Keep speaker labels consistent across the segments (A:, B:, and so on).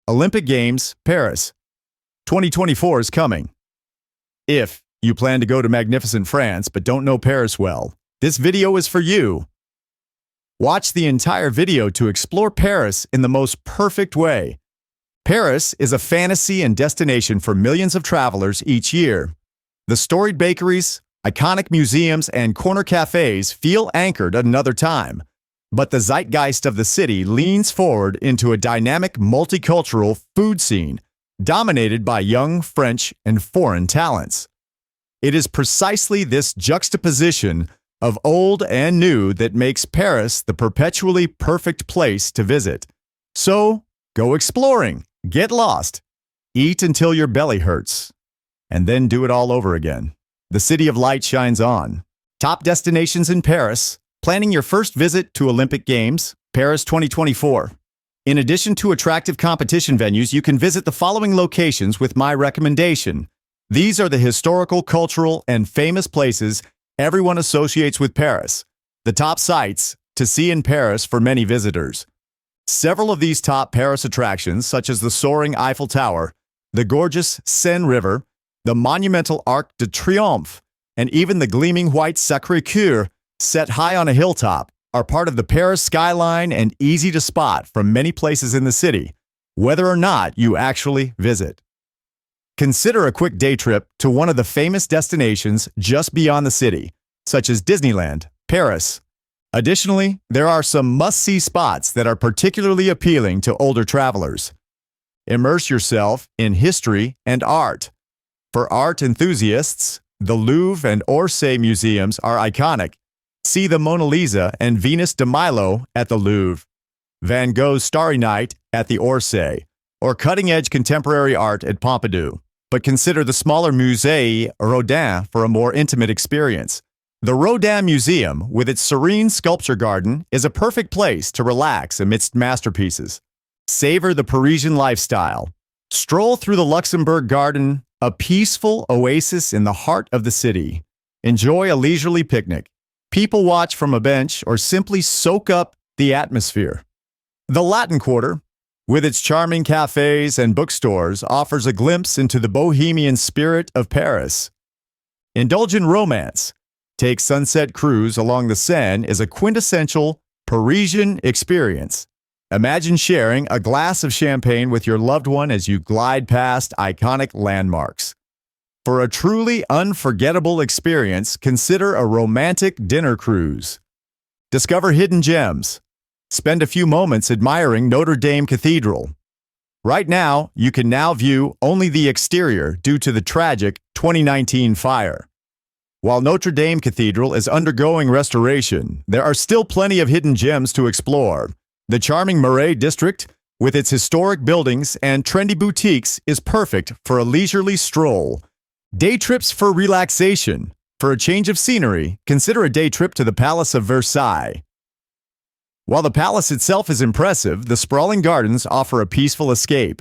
A: Olympic Games, Paris. 2024 is coming. If you plan to go to magnificent France but don't know Paris well, this video is for you. Watch the entire video to explore Paris in the most perfect way. Paris is a fantasy and destination for millions of travelers each year. The storied bakeries, iconic museums, and corner cafés feel anchored at another time. But the zeitgeist of the city leans forward into a dynamic multicultural food scene dominated by young French and foreign talents. It is precisely this juxtaposition of old and new that makes Paris the perpetually perfect place to visit. So, go exploring, get lost, eat until your belly hurts, and then do it all over again. The City of Light shines on. Top destinations in Paris. Planning your first visit to Olympic Games, Paris 2024. In addition to attractive competition venues, you can visit the following locations with my recommendation. These are the historical, cultural, and famous places everyone associates with Paris, the top sites to see in Paris for many visitors. Several of these top Paris attractions, such as the soaring Eiffel Tower, the gorgeous Seine River, the monumental Arc de Triomphe, and even the gleaming white Sacré-Cœur, set high on a hilltop, are part of the Paris skyline and easy to spot from many places in the city, whether or not you actually visit. Consider a quick day trip to one of the famous destinations just beyond the city, such as Disneyland, Paris. Additionally, there are some must-see spots that are particularly appealing to older travelers. Immerse yourself in history and art. For art enthusiasts, the Louvre and Orsay museums are iconic. See the Mona Lisa and Venus de Milo at the Louvre, Van Gogh's Starry Night at the Orsay, or cutting-edge contemporary art at Pompidou. But consider the smaller Musée Rodin for a more intimate experience. The Rodin Museum, with its serene sculpture garden, is a perfect place to relax amidst masterpieces. Savor the Parisian lifestyle. Stroll through the Luxembourg Garden, a peaceful oasis in the heart of the city. Enjoy a leisurely picnic. People watch from a bench or simply soak up the atmosphere. The Latin Quarter, with its charming cafés and bookstores, offers a glimpse into the bohemian spirit of Paris. Indulge in romance. Take sunset cruise along the Seine is a quintessential Parisian experience. Imagine sharing a glass of champagne with your loved one as you glide past iconic landmarks. For a truly unforgettable experience, consider a romantic dinner cruise. Discover hidden gems. Spend a few moments admiring Notre Dame Cathedral. Right now, you can now view only the exterior due to the tragic 2019 fire. While Notre Dame Cathedral is undergoing restoration, there are still plenty of hidden gems to explore. The charming Marais district, with its historic buildings and trendy boutiques, is perfect for a leisurely stroll. Day trips for relaxation. For a change of scenery, consider a day trip to the Palace of Versailles. While the palace itself is impressive, the sprawling gardens offer a peaceful escape.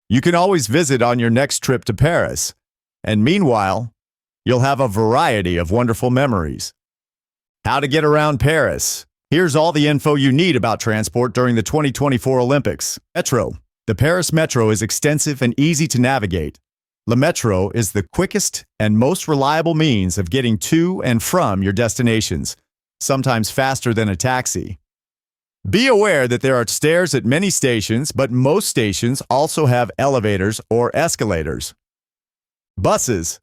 A: You can always visit on your next trip to Paris. And meanwhile, you'll have a variety of wonderful memories. How to get around Paris. Here's all the info you need about transport during the 2024 Olympics. Metro. The Paris Metro is extensive and easy to navigate. Le Metro is the quickest and most reliable means of getting to and from your destinations, sometimes faster than a taxi. Be aware that there are stairs at many stations, but most stations also have elevators or escalators. Buses.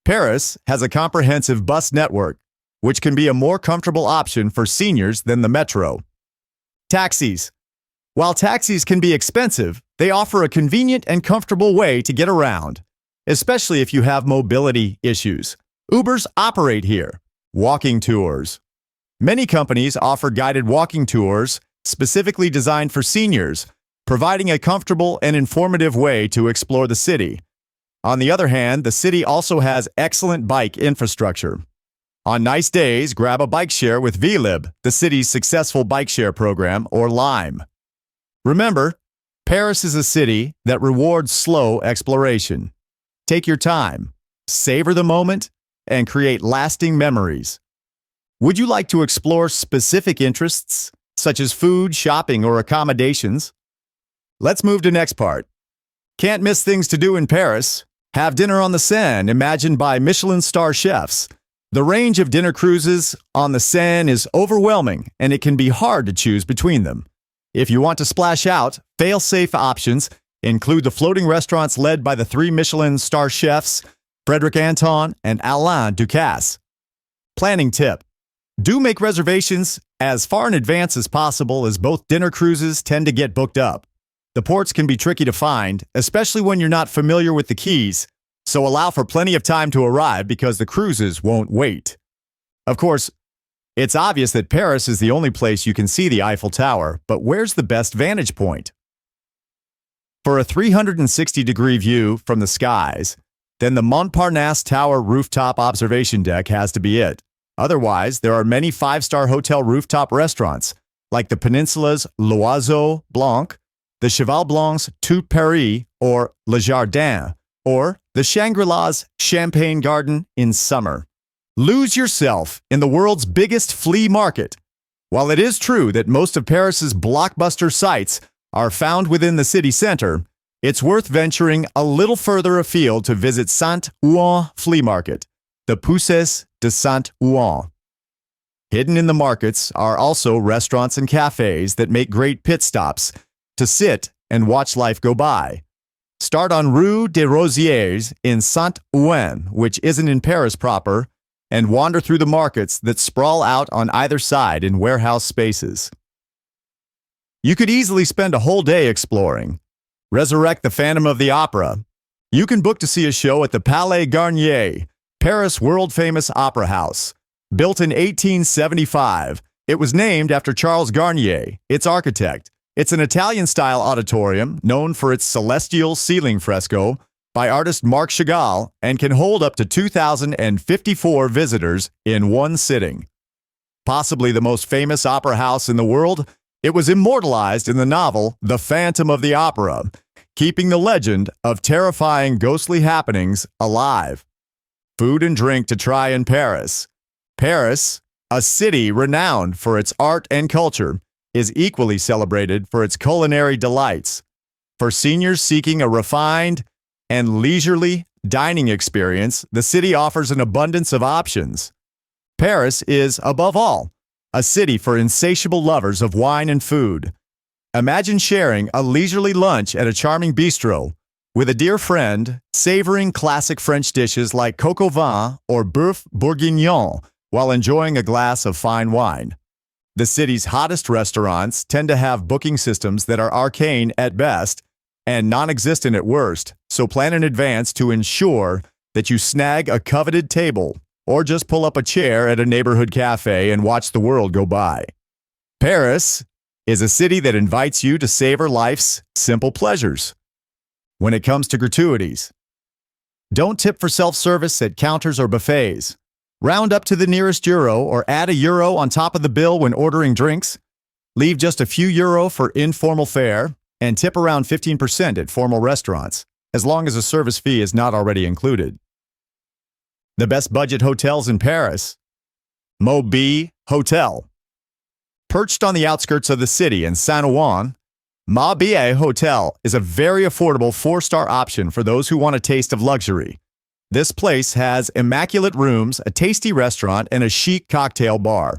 A: Paris has a comprehensive bus network, which can be a more comfortable option for seniors than the metro. Taxis. While taxis can be expensive, they offer a convenient and comfortable way to get around, especially if you have mobility issues. Ubers operate here. Walking tours. Many companies offer guided walking tours specifically designed for seniors, providing a comfortable and informative way to explore the city. On the other hand, the city also has excellent bike infrastructure. On nice days, grab a bike share with VLib, the city's successful bike share program, or Lime. Remember, Paris is a city that rewards slow exploration. Take your time, savor the moment, and create lasting memories. Would you like to explore specific interests, such as food, shopping, or accommodations? Let's move to next part. Can't miss things to do in Paris. Have dinner on the Seine, imagined by Michelin star chefs. The range of dinner cruises on the Seine is overwhelming, and it can be hard to choose between them. If you want to splash out, fail-safe options include the floating restaurants led by the 3 Michelin star chefs, Frédéric Anton and Alain Ducasse. Planning tip: do make reservations as far in advance as possible, as both dinner cruises tend to get booked up. The ports can be tricky to find, especially when you're not familiar with the quays, so allow for plenty of time to arrive because the cruises won't wait. Of course, it's obvious that Paris is the only place you can see the Eiffel Tower, but where's the best vantage point? For a 360-degree view from the skies, then the Montparnasse Tower rooftop observation deck has to be it. Otherwise, there are many 5-star hotel rooftop restaurants, like the Peninsula's L'Oiseau Blanc, the Cheval Blanc's Tout Paris, or Le Jardin, or the Shangri-La's Champagne Garden in summer. Lose yourself in the world's biggest flea market. While it is true that most of Paris's blockbuster sites are found within the city center, it's worth venturing a little further afield to visit Saint-Ouen Flea Market, the Puces de Saint-Ouen. Hidden in the markets are also restaurants and cafés that make great pit stops to sit and watch life go by. Start on Rue des Rosiers in Saint-Ouen, which isn't in Paris proper, and wander through the markets that sprawl out on either side in warehouse spaces. You could easily spend a whole day exploring. Resurrect the Phantom of the Opera. You can book to see a show at the Palais Garnier, Paris' world-famous opera house. Built in 1875, it was named after Charles Garnier, its architect. It's an Italian-style auditorium known for its celestial ceiling fresco by artist Marc Chagall and can hold up to 2,054 visitors in one sitting. Possibly the most famous opera house in the world, it was immortalized in the novel The Phantom of the Opera, keeping the legend of terrifying ghostly happenings alive. Food and drink to try in Paris. Paris, a city renowned for its art and culture, is equally celebrated for its culinary delights. For seniors seeking a refined and leisurely dining experience, the city offers an abundance of options. Paris is, above all, a city for insatiable lovers of wine and food. Imagine sharing a leisurely lunch at a charming bistro with a dear friend, savoring classic French dishes like coq au vin or bœuf bourguignon while enjoying a glass of fine wine. The city's hottest restaurants tend to have booking systems that are arcane at best and non-existent at worst, so plan in advance to ensure that you snag a coveted table or just pull up a chair at a neighborhood cafe and watch the world go by. Paris is a city that invites you to savor life's simple pleasures. When it comes to gratuities, don't tip for self-service at counters or buffets. Round up to the nearest euro or add a euro on top of the bill when ordering drinks. Leave just a few euro for informal fare and tip around 15% at formal restaurants, as long as a service fee is not already included. The best budget hotels in Paris. Mobile Hotel. Perched on the outskirts of the city in Saint-Ouen, Mobile Hotel is a very affordable 4-star option for those who want a taste of luxury. This place has immaculate rooms, a tasty restaurant, and a chic cocktail bar.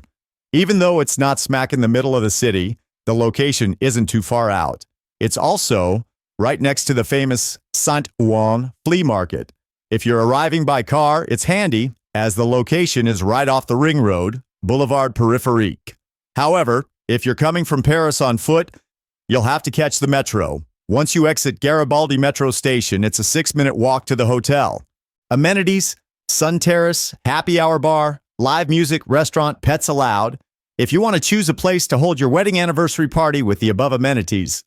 A: Even though it's not smack in the middle of the city, the location isn't too far out. It's also right next to the famous Saint-Ouen Flea Market. If you're arriving by car, it's handy, as the location is right off the ring road, Boulevard Périphérique. However, if you're coming from Paris on foot, you'll have to catch the metro. Once you exit Garibaldi Metro Station, it's a 6-minute walk to the hotel. Amenities, sun terrace, happy hour bar, live music, restaurant, pets allowed. If you want to choose a place to hold your wedding anniversary party with the above amenities.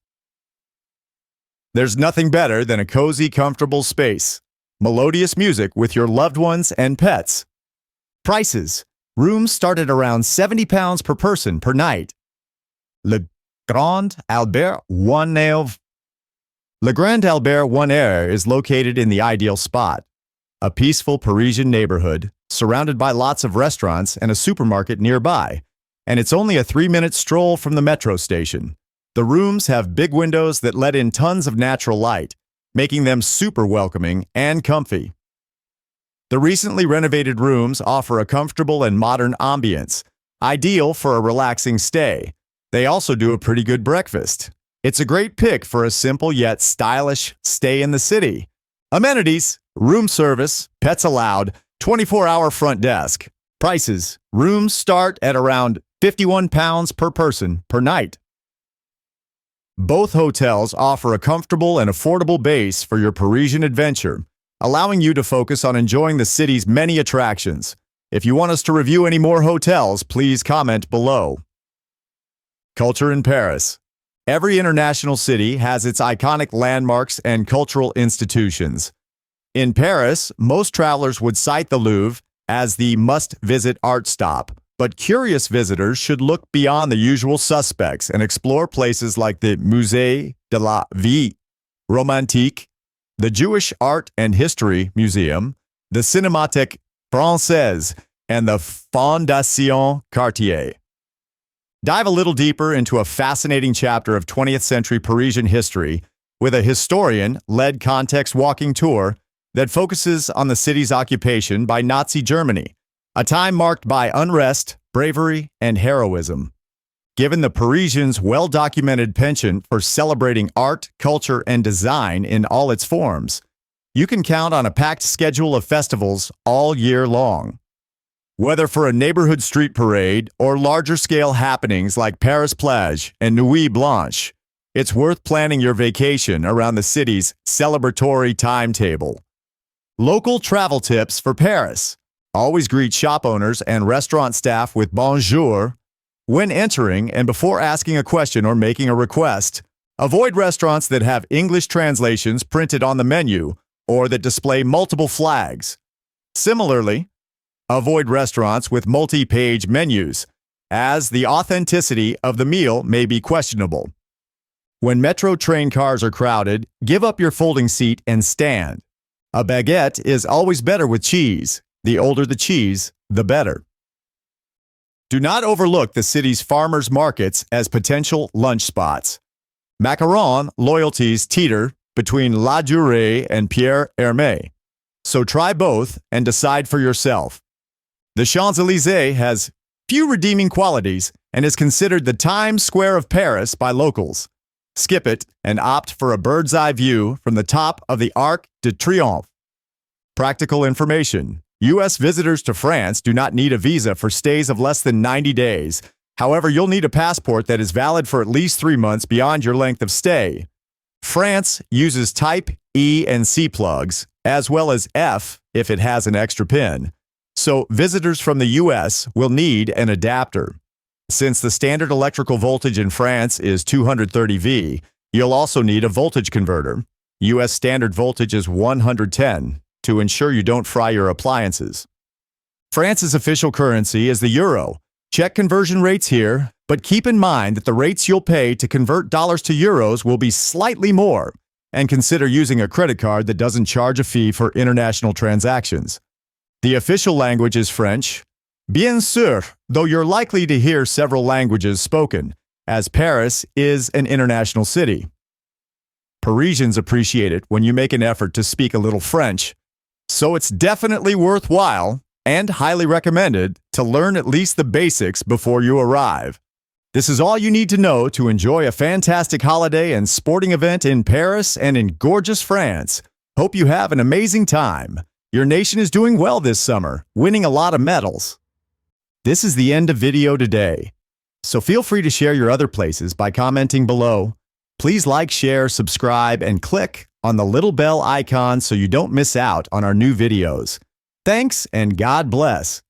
A: There's nothing better than a cozy, comfortable space. Melodious music with your loved ones and pets. Prices. Rooms start at around £70 per person per night. Le Grand Albert One Air is located in the ideal spot. A peaceful Parisian neighborhood, surrounded by lots of restaurants and a supermarket nearby, and it's only a 3-minute stroll from the metro station. The rooms have big windows that let in tons of natural light, making them super welcoming and comfy. The recently renovated rooms offer a comfortable and modern ambience, ideal for a relaxing stay. They also do a pretty good breakfast. It's a great pick for a simple yet stylish stay in the city. Amenities: room service, pets allowed, 24-hour front desk. Prices: rooms start at around £51 per person per night. Both hotels offer a comfortable and affordable base for your Parisian adventure, allowing you to focus on enjoying the city's many attractions. If you want us to review any more hotels, please comment below. Culture in Paris. Every international city has its iconic landmarks and cultural institutions. In Paris, most travelers would cite the Louvre as the must-visit art stop, but curious visitors should look beyond the usual suspects and explore places like the Musée de la Vie Romantique, the Jewish Art and History Museum, the Cinémathèque Française, and the Fondation Cartier. Dive a little deeper into a fascinating chapter of 20th century Parisian history with a historian-led context-walking tour that focuses on the city's occupation by Nazi Germany, a time marked by unrest, bravery, and heroism. Given the Parisians' well-documented penchant for celebrating art, culture, and design in all its forms, you can count on a packed schedule of festivals all year long. Whether for a neighborhood street parade or larger-scale happenings like Paris Plage and Nuit Blanche, it's worth planning your vacation around the city's celebratory timetable. Local travel tips for Paris. Always greet shop owners and restaurant staff with bonjour when entering and before asking a question or making a request. Avoid restaurants that have English translations printed on the menu or that display multiple flags. Similarly, avoid restaurants with multi-page menus, as the authenticity of the meal may be questionable. When metro train cars are crowded, give up your folding seat and stand. A baguette is always better with cheese. The older the cheese, the better. Do not overlook the city's farmers' markets as potential lunch spots. Macaron loyalties teeter between La Durée and Pierre Hermé, so try both and decide for yourself. The Champs-Élysées has few redeeming qualities and is considered the Times Square of Paris by locals. Skip it and opt for a bird's-eye view from the top of the Arc de Triomphe. Practical information. U.S. visitors to France do not need a visa for stays of less than 90 days. However, you'll need a passport that is valid for at least 3 months beyond your length of stay. France uses Type E and C plugs, as well as F if it has an extra pin. So visitors from the U.S. will need an adapter. Since the standard electrical voltage in France is 230 V, you'll also need a voltage converter. U.S. standard voltage is 110 to ensure you don't fry your appliances. France's official currency is the euro. Check conversion rates here, but keep in mind that the rates you'll pay to convert dollars to euros will be slightly more, and consider using a credit card that doesn't charge a fee for international transactions. The official language is French. Bien sûr, though you're likely to hear several languages spoken, as Paris is an international city. Parisians appreciate it when you make an effort to speak a little French, so it's definitely worthwhile and highly recommended to learn at least the basics before you arrive. This is all you need to know to enjoy a fantastic holiday and sporting event in Paris and in gorgeous France. Hope you have an amazing time. Your nation is doing well this summer, winning a lot of medals. This is the end of video today, so feel free to share your other places by commenting below. Please like, share, subscribe, and click on the little bell icon so you don't miss out on our new videos. Thanks and God bless.